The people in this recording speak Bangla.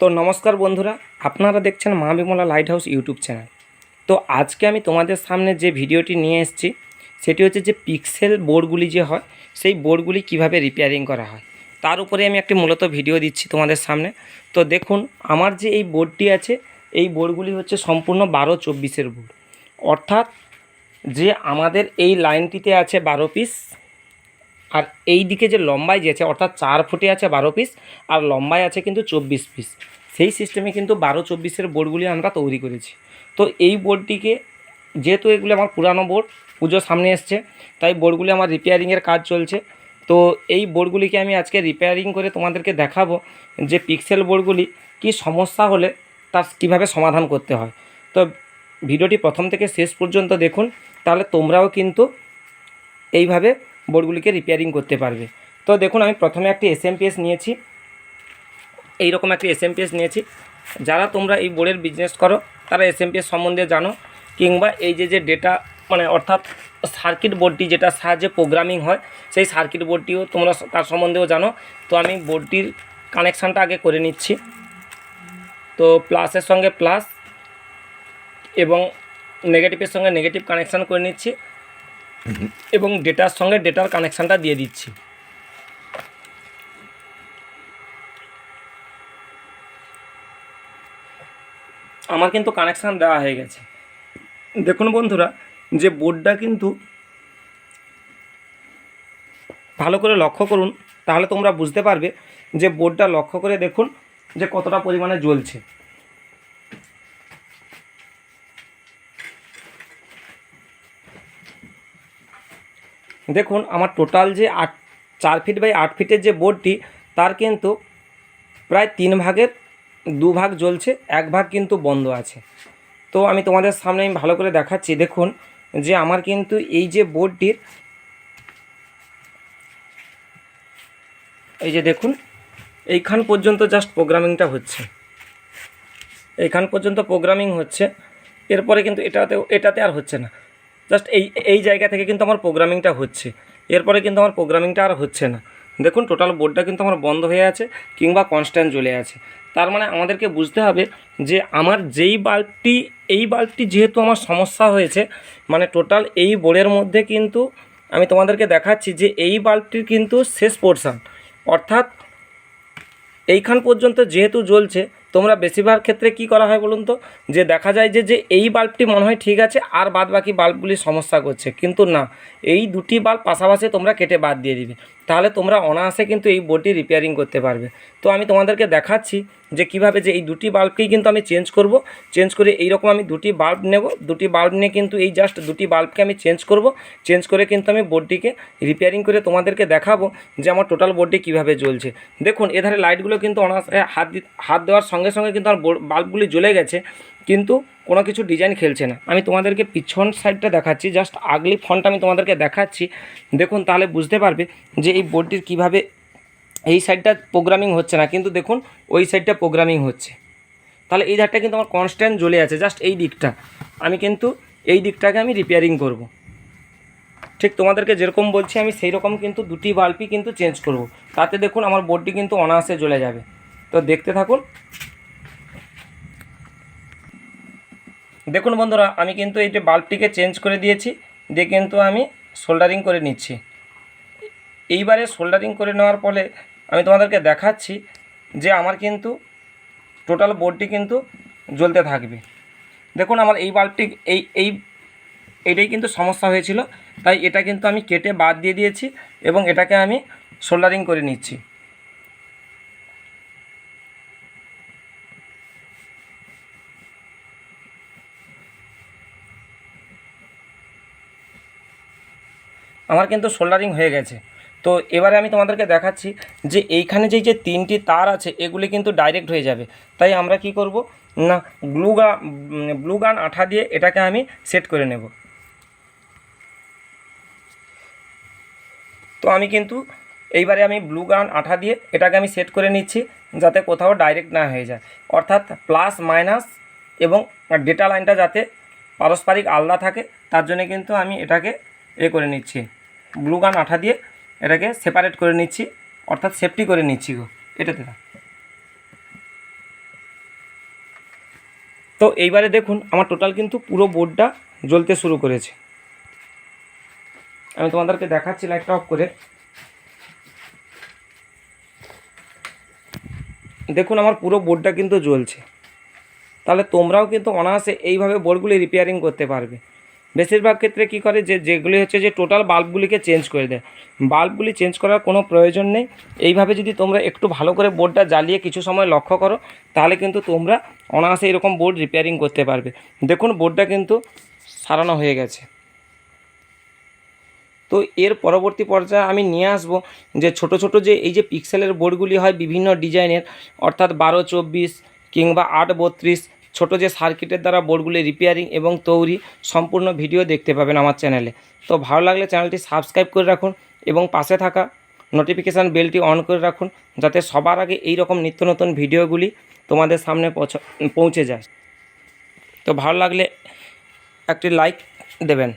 তো নমস্কার বন্ধুরা, আপনারা দেখছেন মা Bimala light house YouTube channel. তো আজকে আমি তোমাদের সামনে যে ভিডিওটি নিয়ে এসেছি সেটি হচ্ছে যে পিক্সেল বোর্ডগুলি যে হয় সেই বোর্ডগুলি কিভাবে রিপেয়ারিং করা হয় তার উপরে আমি একটি মূলত ভিডিও দিচ্ছি তোমাদের সামনে। তো দেখুন, আমার যে এই বোর্ডটি আছে এই বোর্ডগুলি হচ্ছে সম্পূর্ণ 12-24-এর বোর্ড, অর্থাৎ যে আমাদের এই লাইনটিতে আছে 12 পিস, আর এই দিকে যে লম্বায় যে আছে অর্থাৎ 4 ফুটে আছে 12 পিস, আর লম্বায় আছে কিন্তু 24 পিস। সেই সিস্টেমে কিন্তু 12-24-এর বোর্ডগুলি আমরা তৈরি করেছি। তো এই বোর্ডটিকে, যেহেতু এগুলি আমার পুরানো বোর্ড, পুজো সামনে এসছে, তাই বোর্ডগুলি আমার রিপেয়ারিংয়ের কাজ চলছে। তো এই বোর্ডগুলিকে আমি আজকে রিপেয়ারিং করে তোমাদেরকে দেখাবো যে পিক্সেল বোর্ডগুলি কি সমস্যা হলে তার কীভাবে সমাধান করতে হয়। তো ভিডিওটি প্রথম থেকে শেষ পর্যন্ত দেখুন, তাহলে তোমরাও কিন্তু এইভাবে বোর্ডগুলিকে রিপেয়ারিং করতে পারবে। তো দেখুন, আমি প্রথমে একটি এসএমপিএস নিয়েছি, এইরকম একটি এসএমপিএস নিয়েছি। যারা তোমরা এই বোর্ডের বিজনেস করো তারা এসএমপিএস সম্বন্ধে জানো, কিংবা এই যে ডেটা অর্থাৎ সার্কিট বোর্ডটি যেটা সাহায্যে প্রোগ্রামিং হয় সেই সার্কিট বোর্ডটিও তোমরা তার সম্বন্ধেও জানো। তো আমি বোর্ডটির কানেকশানটা আগে করে নিচ্ছি। তো প্লাসের সঙ্গে প্লাস এবং নেগেটিভের সঙ্গে নেগেটিভ কানেকশান করে নিচ্ছি এবং ডেটার সঙ্গে ডেটার কানেকশানটা দিয়ে দিচ্ছি। আমার কিন্তু কানেকশান দেওয়া হয়ে গেছে। দেখুন বন্ধুরা, যে বোর্ডটা কিন্তু ভালো করে লক্ষ্য করুন, তাহলে তোমরা বুঝতে পারবে যে বোর্ডটা লক্ষ্য করে দেখুন যে কতটা পরিমাণে জ্বলছে। দেখুন, আমার টোটাল যে 4 ফিট বাই 8 ফিটের যে বোর্ডটি, তার কিন্তু প্রায় 3 ভাগের 2 ভাগ জ্বলছে, 1 ভাগ কিন্তু বন্ধ আছে। তো আমি তোমাদের সামনে আমি ভালো করে দেখাচ্ছি। দেখুন যে আমার কিন্তু এই যে বোর্ডটির, এই যে দেখুন, এইখান পর্যন্ত জাস্ট প্রোগ্রামিংটা হচ্ছে, এইখান পর্যন্ত প্রোগ্রামিং হচ্ছে। এরপরে কিন্তু এটাতে আর হচ্ছে না, জাস্ট এই জায়গা থেকে কিন্তু আমার প্রোগ্রামিংটা হচ্ছে, এরপরে কিন্তু আমার প্রোগ্রামিংটা আর হচ্ছে না। দেখুন, টোটাল বোর্ডটা কিন্তু আমার বন্ধ হয়ে আছে কিংবা কনস্ট্যান্ট জ্বলে আছে। তার মানে আমাদেরকে বুঝতে হবে যে আমার এই বাল্বটি যেহেতু আমার সমস্যা হয়েছে, মানে টোটাল এই বোর্ডের মধ্যে কিন্তু আমি তোমাদেরকে দেখাচ্ছি যে এই বাল্বটির কিন্তু শেষ পোর্শন, অর্থাৎ এইখান পর্যন্ত যেহেতু জ্বলছে, তোমরা বেশিরভাগ ক্ষেত্রে কি করা হয় বলুন তো, যে দেখা যায় যে এই বাল্বটি মনে হয় ঠিক আছে আর বাদ বাকি বাল্বগুলি সমস্যা করছে, কিন্তু না, এই দুটি বাল্ব পাশাপাশি তোমরা কেটে বাদ দিয়ে দিবে, তাহলে তোমরা অনায়াসে কিন্তু এই বোর্ডটি রিপেয়ারিং করতে পারবে। তো আমি তোমাদেরকে দেখাচ্ছি যে কিভাবে যে এই দুটি বাল্বকেই কিন্তু আমি চেঞ্জ করব। চেঞ্জ করে এইরকম আমি দুটি বাল্ব নেব, দুটি বাল্ব নিয়ে কিন্তু এই জাস্ট দুটি বাল্বকে আমি চেঞ্জ করব। চেঞ্জ করে কিন্তু আমি বোর্ডটিকে রিপেয়ারিং করে তোমাদেরকে দেখাবো যে আমার টোটাল বোর্ডটি কীভাবে জ্বলছে। দেখুন, এধারে লাইটগুলো কিন্তু অনায়াসে হাত দেওয়ার সঙ্গে সঙ্গে কিন্তু আমার বাল্বগুলি জ্বলে গেছে, কিন্তু কোনো কিছু ডিজাইন খেলছে না। আমি তোমাদেরকে পিছন সাইডটা দেখাচ্ছি, জাস্ট আগলি ফ্রন্টটা আমি তোমাদেরকে দেখাচ্ছি। দেখুন, তাহলে বুঝতে পারবে যে এই বোর্ডটির কীভাবে এই সাইডটা প্রোগ্রামিং হচ্ছে না, কিন্তু দেখুন ওই সাইডটা প্রোগ্রামিং হচ্ছে। তাহলে এই ধারটা কিন্তু আমার কনস্ট্যান্ট জ্বলে আছে, জাস্ট এই দিকটা আমি কিন্তু এই দিকটাকে আমি রিপেয়ারিং করব। ঠিক তোমাদেরকে যেরকম বলছি আমি সেই রকম কিন্তু দুটি বাল্বই কিন্তু চেঞ্জ করব। তাতে দেখুন আমার বোর্ডটি কিন্তু অনায়াসে জ্বলে যাবে। তো দেখতে থাকুন। দেখুন বন্ধুরা, আমি কিন্তু এই যে বাল্বটিকে চেঞ্জ করে দিয়েছি, দিয়ে কিন্তু আমি সোল্ডারিং করে নিচ্ছি। এইবারে সোল্ডারিং করে নেওয়ার ফলে আমি তোমাদেরকে দেখাচ্ছি যে আমার কিন্তু টোটাল বোর্ডটি কিন্তু জ্বলতে থাকবে। দেখুন, আমার এই বাল্বটি এইটাই কিন্তু সমস্যা হয়েছিল, তাই এটা কিন্তু আমি কেটে বাদ দিয়ে দিয়েছি এবং এটাকে আমি সোল্ডারিং করে নিচ্ছি। আমার কিন্তু সোল্ডারিং হয়ে গেছে। তো এবারে আমি তোমাদেরকে দেখাচ্ছি যে এইখানে যে তিনটি তার আছে এগুলি কিন্তু ডাইরেক্ট হয়ে যাবে, তাই আমরা কি করব না, ব্লু গান আঠা দিয়ে এটাকে আমি সেট করে নেব। তো আমি কিন্তু এইবারে আমি ব্লু গান আঠা দিয়ে এটাকে আমি সেট করে নিচ্ছি, যাতে কোথাও ডাইরেক্ট না হয়ে যায়, অর্থাৎ প্লাস মাইনাস এবং ডেটা লাইনটা যাতে পারস্পরিক আলাদা থাকে, তার জন্য কিন্তু আমি এটাকে করে নিচ্ছি, ব্লু গান আঠা দিয়ে এটাকে সেপারেট করে নিচ্ছি, অর্থাৎ সেফটি করে নিচ্ছি গো এটাতে। তো এইবারে দেখুন আমার টোটাল কিন্তু পুরো বোর্ডটা জ্বলতে শুরু করেছে। আমি তোমাদেরকে দেখাচ্ছি লাইটটা অফ করে। দেখুন আমার পুরো বোর্ডটা কিন্তু জ্বলছে। তাহলে তোমরাও কিন্তু অনায়াসে এইভাবে বোর্ডগুলি রিপেয়ারিং করতে পারবে। বেশিরভাগ ক্ষেত্রে কী করে যেগুলি হচ্ছে যে টোটাল বাল্বগুলিকে চেঞ্জ করে দেয়, বাল্বগুলি চেঞ্জ করার কোনো প্রয়োজন নেই। এইভাবে যদি তোমরা একটু ভালো করে বোর্ডটা জ্বালিয়ে কিছু সময় লক্ষ্য করো, তাহলে কিন্তু তোমরা অনায়াসে এরকম বোর্ড রিপেয়ারিং করতে পারবে। দেখুন বোর্ডটা কিন্তু সারানো হয়ে গেছে। তো এর পরবর্তী পর্যায়ে আমি নিয়ে আসব যে ছোট ছোট যে এই যে পিক্সেলের বোর্ডগুলি হয় বিভিন্ন ডিজাইনের, অর্থাৎ 12-24 কিংবা 8-32 ছোটো যে সার্কিটের দ্বারা বোর্ডগুলি রিপেয়ারিং এবং তৈরি সম্পূর্ণ ভিডিও দেখতে পাবেন আমার চ্যানেলে। তো ভালো লাগলে চ্যানেলটি সাবস্ক্রাইব করে রাখুন এবং পাশে থাকা নোটিফিকেশান বেলটি অন করে রাখুন, যাতে সবার আগে এই রকম নিত্য নতুন ভিডিওগুলি তোমাদের সামনে পৌঁছে যায়। তো ভালো লাগলে একটি লাইক দেবেন।